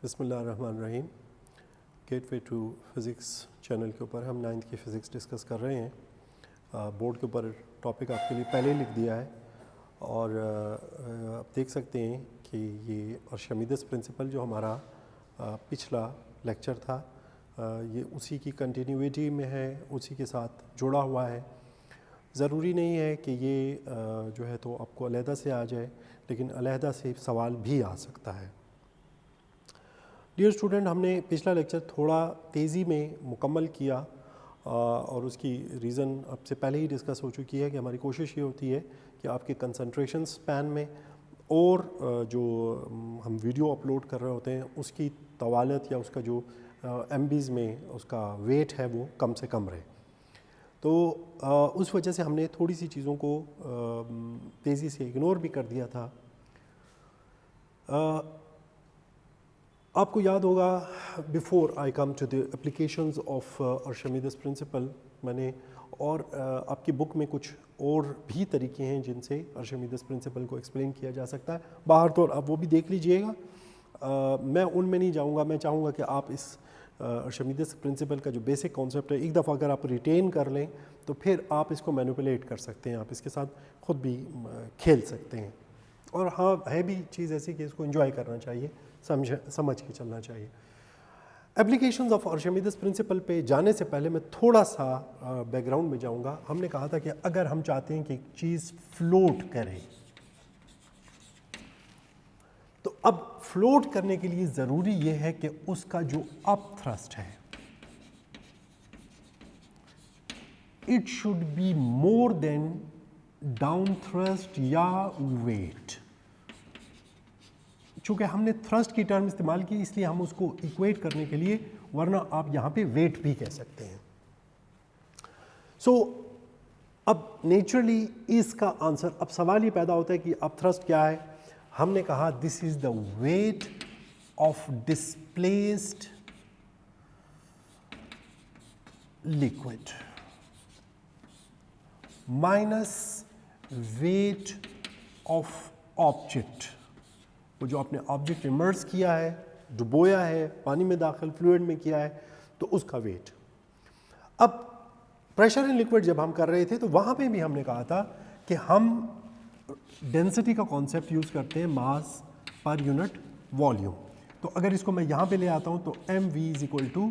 بسم اللہ الرحمن الرحیم. Gateway to physics channel کے اوپر ہم 9th کی فزکس ڈسکس کر رہے ہیں. بورڈ کے اوپر ٹاپک آپ کے لیے پہلے ہی لکھ دیا ہے اور آپ دیکھ سکتے ہیں کہ یہ ارشمیدس پرنسپل جو ہمارا پچھلا لیکچر تھا یہ اسی کی کنٹینیوٹی میں ہے, اسی کے ساتھ جڑا ہوا ہے. ضروری نہیں ہے کہ یہ جو ہے تو آپ کو علیحدہ سے آ جائے, لیکن علیحدہ سے سوال بھی آ سکتا ہے. ڈیئر اسٹوڈنٹ, ہم نے پچھلا لیکچر تھوڑا تیزی میں مکمل کیا اور اس کی ریزن اب سے پہلے ہی ڈسکس ہو چکی ہے کہ ہماری کوشش یہ ہوتی ہے کہ آپ کے کنسنٹریشن سپین میں اور جو ہم ویڈیو اپلوڈ کر رہے ہوتے ہیں اس کی طوالت یا اس کا جو ایم بیز میں اس کا ویٹ ہے وہ کم سے کم رہے. تو اس وجہ سے ہم نے تھوڑی سی چیزوں کو تیزی سے اگنور بھی کر دیا تھا. آپ کو یاد ہوگا before I come to the applications of Archimedes principle, میں نے اور آپ کی بک میں کچھ اور بھی طریقے ہیں جن سے ارشمیدس پرنسپل کو ایکسپلین کیا جا سکتا ہے. باہر تو آپ وہ بھی دیکھ لیجئے گا, میں ان میں نہیں جاؤں گا. میں چاہوں گا کہ آپ اس ارشمیدس پرنسپل کا جو بیسک کانسیپٹ ہے ایک دفعہ اگر آپ ریٹین کر لیں تو پھر آپ اس کو مینوپولیٹ کر سکتے ہیں, آپ اس کے ساتھ خود بھی کھیل سکتے ہیں. اور ہاں ہے بھی چیز ایسی کہ اس کو انجوائے کرنا چاہیے, سمجھ کے چلنا چاہیے. اپلیکیشنز آف ارشمیدس پرنسپل پہ جانے سے پہلے میں تھوڑا سا بیک گراؤنڈ میں جاؤں گا. ہم نے کہا تھا کہ اگر ہم چاہتے ہیں کہ ایک چیز فلوٹ کرے تو اب فلوٹ کرنے کے لیے ضروری یہ ہے کہ اس کا جو اپ تھرسٹ ہے it should be more than down thrust یا ویٹ. چونکہ ہم نے تھرسٹ کی ٹرم استعمال کی اس لیے ہم اس کو ایکویٹ کرنے کے لیے, ورنہ آپ یہاں پہ ویٹ بھی کہہ سکتے ہیں. سو اب نیچرلی اس کا آنسر, اب سوال یہ پیدا ہوتا ہے کہ اب تھرسٹ کیا ہے. ہم نے کہا this is the weight of displaced liquid minus weight of object. وہ جو آپ نے آبجیکٹ امرس کیا ہے, ڈبویا ہے, پانی میں داخل فلوئڈ میں کیا ہے, تو اس کا ویٹ. اب پریشر ان لیکوڈ جب ہم کر رہے تھے تو وہاں پہ بھی ہم نے کہا تھا کہ ہم ڈینسٹی کا کانسیپٹ یوز کرتے ہیں ماس پر یونٹ والیوم. تو اگر اس کو میں یہاں پہ لے آتا ہوں تو M V is equal to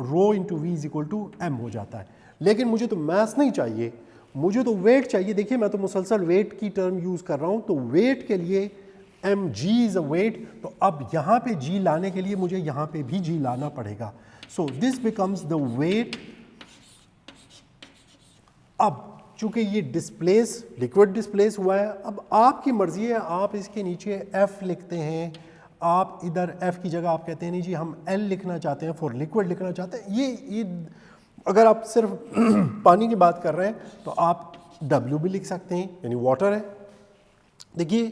rho into V is equal to M ہو جاتا ہے. لیکن مجھے تو میس نہیں چاہیے, مجھے تو ویٹ چاہیے. دیکھیے میں تو مسلسل ویٹ کی ٹرم یوز کر رہا ہوں, تو ویٹ کے لیے ایم جی از اے ویٹ, تو اب یہاں پہ جی لانے کے لیے مجھے یہاں پہ بھی جی لانا پڑے گا. سو دس بیکمز دا ویٹ. اب چونکہ یہ ڈسپلیس لیکوڈ ڈسپلیس ہوا ہے, اب آپ کی مرضی ہے, آپ اس کے نیچے ایف لکھتے ہیں, آپ ادھر ایف کی جگہ آپ کہتے ہیں نہیں جی ہم ایل لکھنا چاہتے ہیں, فور لیکوڈ لکھنا چاہتے ہیں. یہ اگر آپ صرف پانی کی بات کر رہے ہیں تو آپ ڈبلیو بھی لکھ سکتے ہیں, یعنی واٹر ہے. دیکھیے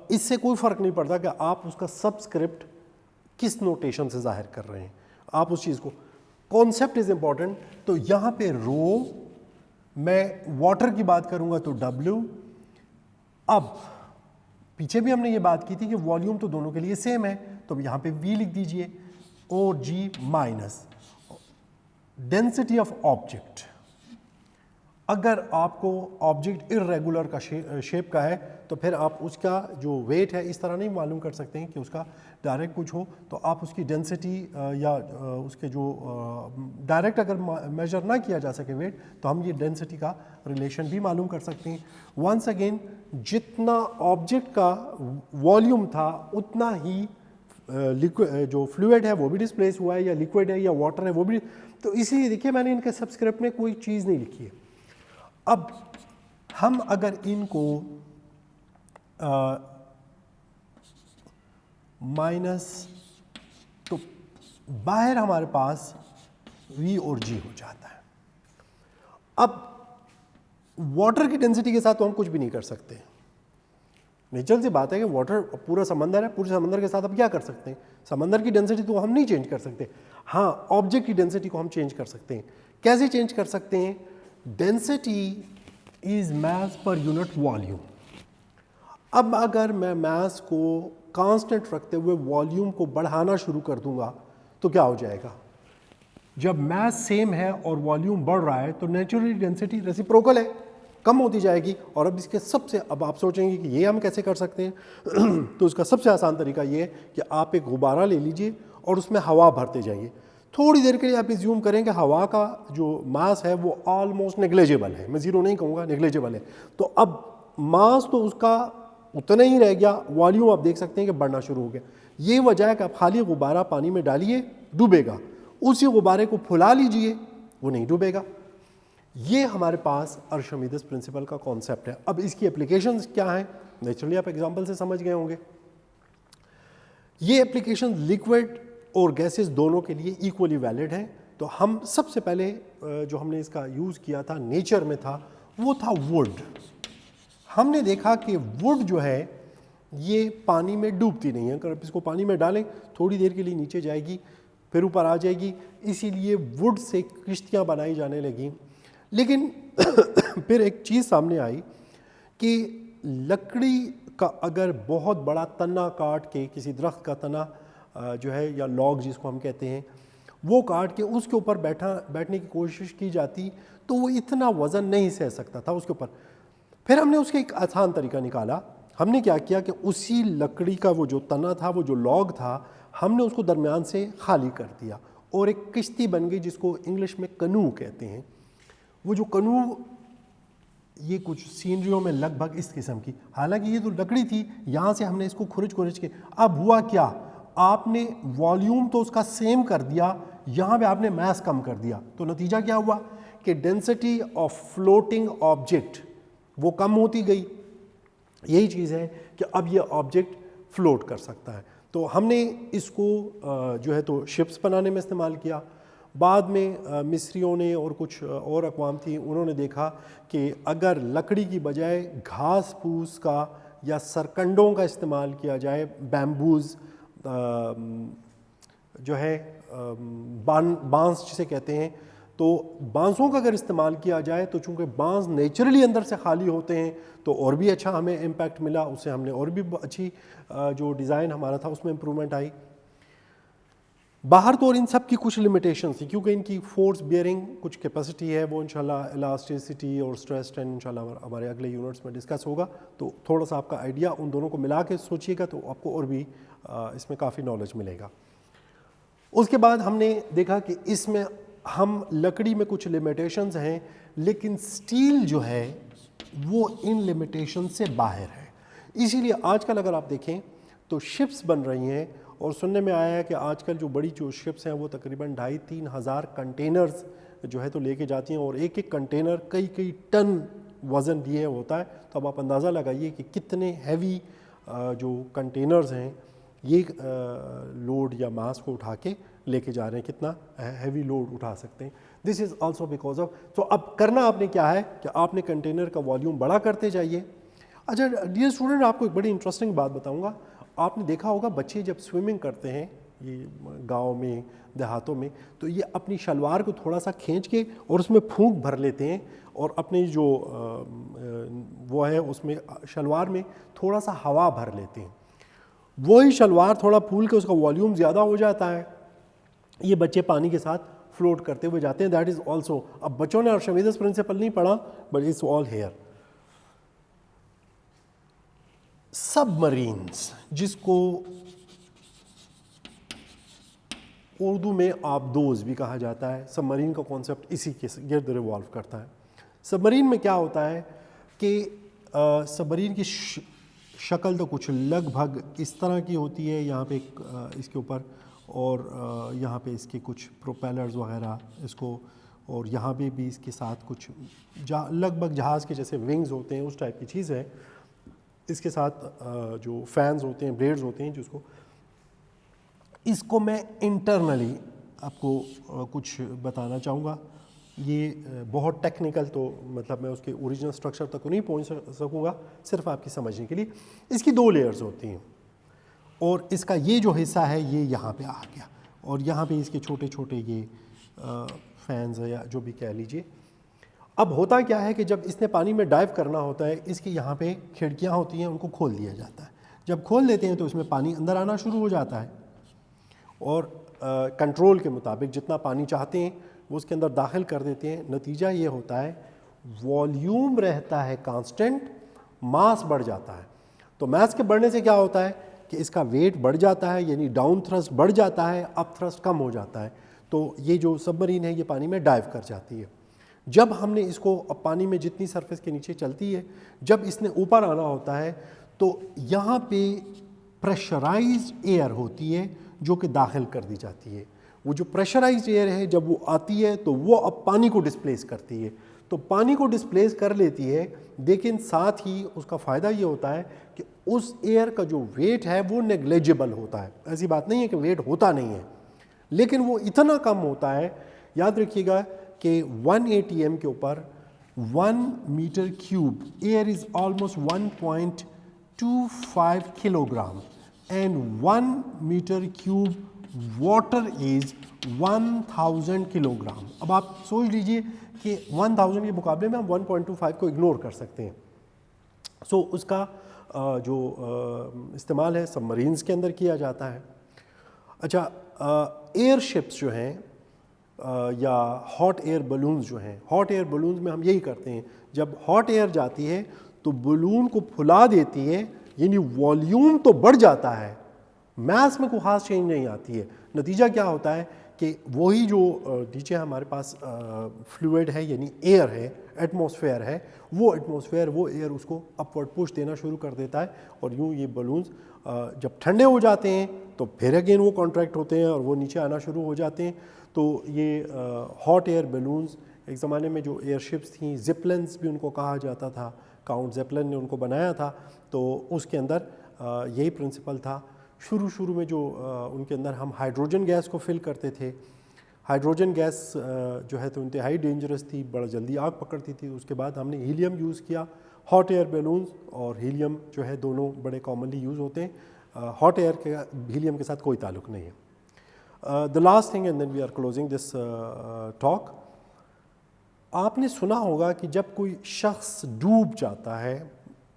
اس سے کوئی فرق نہیں پڑتا کہ آپ اس کا سبسکرپٹ کس نوٹیشن سے ظاہر کر رہے ہیں, آپ اس چیز کو, کانسیپٹ از امپورٹنٹ. تو یہاں پہ رو, میں واٹر کی بات کروں گا تو ڈبلیو. اب پیچھے بھی ہم نے یہ بات کی تھی کہ والیوم تو دونوں کے لیے سیم ہے, تو یہاں پہ وی لکھ دیجئے, او جی مائنس ڈینسٹی آف آبجیکٹ. اگر آپ کو آبجیکٹ ارریگولر کا شیپ کا ہے تو پھر آپ اس کا جو ویٹ ہے اس طرح نہیں معلوم کر سکتے ہیں کہ اس کا ڈائریکٹ کچھ ہو, تو آپ اس کی ڈینسٹی یا اس کے جو ڈائریکٹ اگر میجر نہ کیا جا سکے ویٹ, تو ہم یہ ڈینسٹی کا ریلیشن بھی معلوم کر سکتے ہیں. ونس اگین جتنا آبجیکٹ کا والیوم تھا اتنا ہی جو فلوئڈ ہے وہ بھی ڈسپلیس ہوا ہے, یا لیکوڈ ہے یا واٹر ہے وہ بھی. تو اسی لیے دیکھیے میں نے ان کے سبسکرپٹ میں کوئی چیز نہیں لکھی ہے. اب ہم اگر ان کو مائنس, تو باہر ہمارے پاس وی اور جی ہو جاتا ہے. اب واٹر کی ڈینسٹی کے ساتھ تو ہم کچھ بھی نہیں کر سکتے. نیچرل سی بات ہے کہ واٹر پورا سمندر ہے, پورے سمندر کے ساتھ اب کیا کر سکتے ہیں, سمندر کی ڈینسٹی تو ہم نہیں چینج کر سکتے. ہاں آبجیکٹ کی ڈینسٹی کو ہم چینج کر سکتے ہیں. کیسے چینج کر سکتے ہیں؟ Density is mass per unit volume. اب اگر میں میس کو کانسٹنٹ رکھتے ہوئے والیوم کو بڑھانا شروع کر دوں گا تو کیا ہو جائے گا؟ جب میس سیم ہے اور والیوم بڑھ رہا ہے تو نیچرلی ڈینسٹی ریسیپروکل ہے، کم ہوتی جائے گی. اور اب اس کے سب سے، اب آپ سوچیں گے کہ یہ ہم کیسے کر سکتے ہیں تو اس کا سب سے آسان طریقہ یہ ہے کہ آپ ایک غبارہ لے لیجئے اور اس میں ہوا بھرتے جائیے. تھوڑی دیر کے لیے آپ ایزیوم کریں کہ ہوا کا جو ماس ہے وہ آلموسٹ نیگلیجیبل ہے، میں زیرو نہیں کہوں گا، نیگلیجیبل ہے. تو اب ماس تو اس کا اتنا ہی رہ گیا، والیوم آپ دیکھ سکتے ہیں کہ بڑھنا شروع ہو گیا. یہ وجہ ہے کہ آپ خالی غبارہ پانی میں ڈالیے، ڈوبے گا. اسی غبارے کو پھلا لیجئے، وہ نہیں ڈوبے گا. یہ ہمارے پاس ارشمیدس پرنسپل کا کانسیپٹ ہے. اب اس کی اپلیکیشنز کیا ہیں؟ نیچرلی آپ ایگزامپل سے سمجھ گئے ہوں گے. یہ اپلیکیشن لیکوڈ اور گیسز دونوں کے لیے ایکولی ویلڈ ہیں. تو ہم سب سے پہلے جو ہم نے اس کا یوز کیا تھا نیچر میں تھا، وہ تھا ووڈ. ہم نے دیکھا کہ ووڈ جو ہے یہ پانی میں ڈوبتی نہیں ہے. اگر آپ اس کو پانی میں ڈالیں تھوڑی دیر کے لیے نیچے جائے گی، پھر اوپر آ جائے گی. اسی لیے ووڈ سے کشتیاں بنائی جانے لگیں. لیکن پھر ایک چیز سامنے آئی کہ لکڑی کا اگر بہت بڑا تنا کاٹ کے، کسی درخت کا تنا جو ہے یا لاگ جس کو ہم کہتے ہیں، وہ کاٹ کے اس کے اوپر بیٹھنے کی کوشش کی جاتی تو وہ اتنا وزن نہیں سہ سکتا تھا اس کے اوپر. پھر ہم نے اس کا ایک آسان طریقہ نکالا. ہم نے کیا کیا کہ اسی لکڑی کا وہ جو تنا تھا، وہ جو لاگ تھا، ہم نے اس کو درمیان سے خالی کر دیا اور ایک کشتی بن گئی جس کو انگلش میں کنو کہتے ہیں. وہ جو کنو، یہ کچھ سینریوں میں لگ بھگ اس قسم کی، حالانکہ یہ تو لکڑی تھی، یہاں سے ہم نے اس کو کھرچ کے. اب ہوا کیا؟ آپ نے والیوم تو اس کا سیم کر دیا، یہاں پہ آپ نے میس کم کر دیا. تو نتیجہ کیا ہوا کہ ڈینسٹی آف فلوٹنگ آبجیکٹ وہ کم ہوتی گئی. یہی چیز ہے کہ اب یہ آبجیکٹ فلوٹ کر سکتا ہے. تو ہم نے اس کو جو ہے تو شپس بنانے میں استعمال کیا. بعد میں مصریوں نے اور کچھ اور اقوام تھیں، انہوں نے دیکھا کہ اگر لکڑی کی بجائے گھاس پھوس کا یا سرکنڈوں کا استعمال کیا جائے، بیمبوز جو ہے بانس جسے کہتے ہیں، تو بانسوں کا اگر استعمال کیا جائے تو چونکہ بانس نیچرلی اندر سے خالی ہوتے ہیں تو اور بھی اچھا ہمیں امپیکٹ ملا. اس سے ہم نے اور بھی اچھی جو ڈیزائن ہمارا تھا اس میں امپرومنٹ آئی. باہر تو اور ان سب کی کچھ لمیٹیشنز تھی کیونکہ ان کی فورس بیئرنگ کچھ کیپیسٹی ہے، وہ انشاءاللہ الاسٹیسٹی اور اسٹریس اسٹرین انشاءاللہ ہمارے اگلے یونٹس میں ڈسکس ہوگا. تو تھوڑا سا آپ کا آئیڈیا ان دونوں کو ملا کے سوچیے گا تو آپ کو اور بھی اس میں کافی نالج ملے گا. اس کے بعد ہم نے دیکھا کہ اس میں ہم لکڑی میں کچھ لمیٹیشنز ہیں، لیکن سٹیل جو ہے وہ ان لمیٹیشن سے باہر ہے. اسی لیے آج کل اگر آپ دیکھیں تو شپس بن رہی ہیں، اور سننے میں آیا ہے کہ آج کل جو بڑی جو شپس ہیں وہ تقریباً 2,500-3,000 ہزار کنٹینرز جو ہے تو لے کے جاتی ہیں، اور ایک ایک کنٹینر کئی ٹن وزن لیے ہوتا ہے. تو اب آپ اندازہ لگائیے کہ کتنے ہیوی جو کنٹینرز ہیں یہ لوڈ یا ماس کو اٹھا کے لے کے جا رہے ہیں، کتنا ہیوی لوڈ اٹھا سکتے ہیں. دس از آلسو بیکاز آف. تو اب کرنا آپ نے کیا ہے کہ آپ نے کنٹینر کا والیوم بڑا کرتے جائیے. اچھا ڈیئر اسٹوڈنٹ، آپ کو ایک بڑی انٹرسٹنگ بات بتاؤں گا. آپ نے دیکھا ہوگا بچے جب سوئمنگ کرتے ہیں یہ گاؤں میں دیہاتوں میں، تو یہ اپنی شلوار کو تھوڑا سا کھینچ کے اور اس میں پھونک بھر لیتے ہیں، اور اپنی جو وہ ہے اس میں شلوار میں تھوڑا سا ہوا بھر لیتے ہیں. وہی شلوار تھوڑا پھول کے اس کا والیوم زیادہ ہو جاتا ہے، یہ بچے پانی کے ساتھ فلوٹ کرتے ہوئے جاتے ہیں. دیٹ از آلسو، اب بچوں نے ارشمیدس پرنسپل نہیں پڑھا but it's all here. Submarines, جس کو اردو میں آبدوز بھی کہا جاتا ہے، سب مرین کا کانسیپٹ اسی کے گرد ریوالو کرتا ہے. سب مرین میں کیا ہوتا ہے کہ سب مرین کی شکل تو کچھ لگ بھگ اس طرح کی ہوتی ہے، یہاں پہ اس کے اوپر، اور یہاں پہ اس کے کچھ پروپیلرز وغیرہ اس کو، اور یہاں پہ بھی اس کے ساتھ کچھ لگ بھگ جہاز کے جیسے ونگز ہوتے ہیں اس ٹائپ کی چیز ہے. اس کے ساتھ جو فینز ہوتے ہیں، بلیڈز ہوتے ہیں، جس کو میں انٹرنلی آپ کو کچھ بتانا چاہوں گا. یہ بہت ٹیکنیکل، تو مطلب میں اس کے اوریجنل اسٹرکچر تک نہیں پہنچ سکوں گا، صرف آپ کی سمجھنے کے لیے. اس کی 2 لیئرز ہوتی ہیں، اور اس کا یہ جو حصہ ہے یہ یہاں پہ آ گیا، اور یہاں پہ اس کے چھوٹے چھوٹے یہ فینز یا جو بھی کہہ لیجئے. اب ہوتا کیا ہے کہ جب اس نے پانی میں ڈائیو کرنا ہوتا ہے، اس کے یہاں پہ کھڑکیاں ہوتی ہیں، ان کو کھول دیا جاتا ہے. جب کھول دیتے ہیں تو اس میں پانی اندر آنا شروع ہو جاتا ہے اور کنٹرول کے مطابق جتنا پانی چاہتے ہیں وہ اس کے اندر داخل کر دیتے ہیں. نتیجہ یہ ہوتا ہے والیوم رہتا ہے کانسٹنٹ, ماس بڑھ جاتا ہے. تو ماس کے بڑھنے سے کیا ہوتا ہے کہ اس کا ویٹ بڑھ جاتا ہے, یعنی ڈاؤن تھرسٹ بڑھ جاتا ہے, اپ تھرسٹ کم ہو جاتا ہے. تو یہ جو سب مرین ہے یہ پانی میں ڈائیو کر جاتی ہے. جب ہم نے اس کو اب پانی میں جتنی سرفیس کے نیچے چلتی ہے, جب اس نے اوپر آنا ہوتا ہے تو یہاں پہ پریشرائزڈ ایئر ہوتی ہے جو کہ داخل کر دی جاتی ہے. وہ جو پریشرائزڈ ایئر ہے جب وہ آتی ہے تو وہ اب پانی کو ڈسپلیس کرتی ہے. تو پانی کو ڈسپلیس کر لیتی ہے, لیکن ساتھ ہی اس کا فائدہ یہ ہوتا ہے کہ اس ایئر کا جو ویٹ ہے وہ نیگلیجبل ہوتا ہے. ایسی بات نہیں ہے کہ ویٹ ہوتا نہیں ہے, لیکن وہ اتنا کم ہوتا ہے. یاد رکھیے گا کہ 1 ATM کے اوپر 1 metre cube air is almost 1.25 kilogram and 1 metre cube water is 1000 kilogram. اب آپ سوچ لیجئے کہ 1000 کے مقابلے میں ہم 1.25 کو اگنور کر سکتے ہیں. سو اس کا جو استعمال ہے سب مرینز کے اندر کیا جاتا ہے. اچھا, ایئر شپس جو ہیں یا ہاٹ ایئر بلونز جو ہیں, ہاٹ ایئر بلونز میں ہم یہی کرتے ہیں, جب ہاٹ ایئر جاتی ہے تو بلون کو پھلا دیتی ہے, یعنی والیوم تو بڑھ جاتا ہے, میس میں کوئی خاص چینج نہیں آتی ہے. نتیجہ کیا ہوتا ہے کہ وہی جو نیچے ہمارے پاس فلوئڈ ہے یعنی ایئر ہے, ایٹماسفیئر ہے, وہ ایٹماسفیئر وہ ایئر اس کو اپورڈ پش دینا شروع کر دیتا ہے, اور یوں یہ بلونز جب ٹھنڈے ہو جاتے ہیں تو پھر اگین وہ کانٹریکٹ ہوتے ہیں اور وہ نیچے آنا شروع ہو جاتے ہیں. تو یہ ہاٹ ایئر بیلونز ایک زمانے میں جو ایئر شپس تھیں, زپلنز بھی ان کو کہا جاتا تھا, کاؤنٹ زپلن نے ان کو بنایا تھا, تو اس کے اندر یہی پرنسپل تھا. شروع میں جو ان کے اندر ہم ہائیڈروجن گیس کو فل کرتے تھے. ہائیڈروجن گیس جو ہے تو انتہائی ڈینجرس تھی, بڑا جلدی آگ پکڑتی تھی. اس کے بعد ہم نے ہیلیم یوز کیا. ہاٹ ایئر بیلونز اور ہیلیم جو ہے دونوں بڑے کامنلی یوز ہوتے ہیں. ہاٹ ایئر کے ہیلیم کے ساتھ کوئی تعلق نہیں ہے. The last thing and then we are closing this talk. آپ نے سنا ہوگا کہ جب کوئی شخص ڈوب جاتا ہے,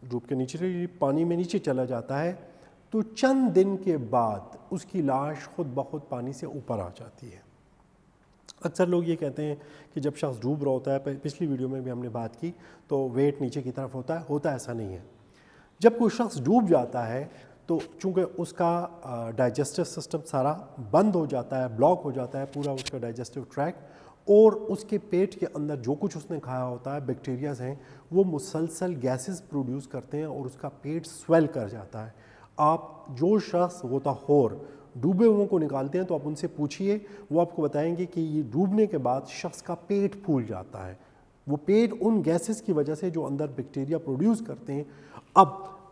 ڈوب کے نیچے پانی میں نیچے چلا جاتا ہے, تو چند دن کے بعد اس کی لاش خود بخود پانی سے اوپر آ جاتی ہے. اکثر لوگ یہ کہتے ہیں کہ جب شخص ڈوب رہا ہوتا ہے, پچھلی ویڈیو میں بھی ہم نے بات کی, تو ویٹ نیچے کی طرف ہوتا ہے ایسا نہیں ہے. جب کوئی شخص ڈوب جاتا ہے تو چونکہ اس کا ڈائجسٹو سسٹم سارا بند ہو جاتا ہے, بلاک ہو جاتا ہے پورا اس کا ڈائجسٹو ٹریک, اور اس کے پیٹ کے اندر جو کچھ اس نے کھایا ہوتا ہے, بیکٹیریاز ہیں, وہ مسلسل گیسز پروڈیوس کرتے ہیں اور اس کا پیٹ سویل کر جاتا ہے. آپ جو شخص غوطہ خور ڈوبے ہوئوں کو نکالتے ہیں تو آپ ان سے پوچھئے, وہ آپ کو بتائیں گے کہ یہ ڈوبنے کے بعد شخص کا پیٹ پھول جاتا ہے. وہ پیٹ ان گیسز کی وجہ سے جو اندر بیکٹیریا پروڈیوس کرتے ہیں, اب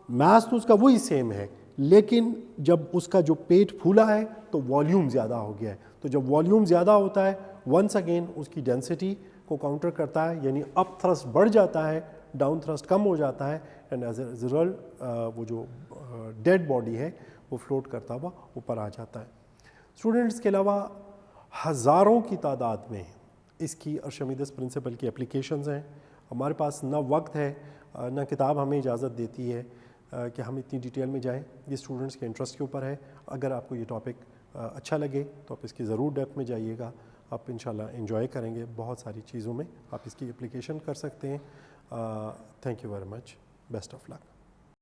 میس تو اس کا وہی سیم ہے, لیکن جب اس کا جو پیٹ پھولا ہے تو والیوم زیادہ ہو گیا ہے. تو جب والیوم زیادہ ہوتا ہے, ونس اگین اس کی ڈینسٹی کو کاؤنٹر کرتا ہے, یعنی اپ تھرسٹ بڑھ جاتا ہے, ڈاؤن تھرسٹ کم ہو جاتا ہے, اینڈ ایز اے ریزلٹ وہ جو ڈیڈ باڈی ہے وہ فلوٹ کرتا ہوا اوپر آ جاتا ہے. اسٹوڈنٹس کے علاوہ ہزاروں کی تعداد میں اس کی ارشمیدس پرنسپل کی اپلیکیشنز ہیں. ہمارے پاس نہ وقت ہے نہ کتاب ہمیں اجازت دیتی ہے کہ ہم اتنی ڈیٹیل میں جائیں. یہ اسٹوڈنٹس کے انٹرسٹ کے اوپر ہے. اگر آپ کو یہ ٹاپک اچھا لگے تو آپ اس کی ضرور ڈیپتھ میں جائیے گا, آپ انشاءاللہ انجوائے کریں گے. بہت ساری چیزوں میں آپ اس کی اپلیکیشن کر سکتے ہیں. Thank you very much. Best of look.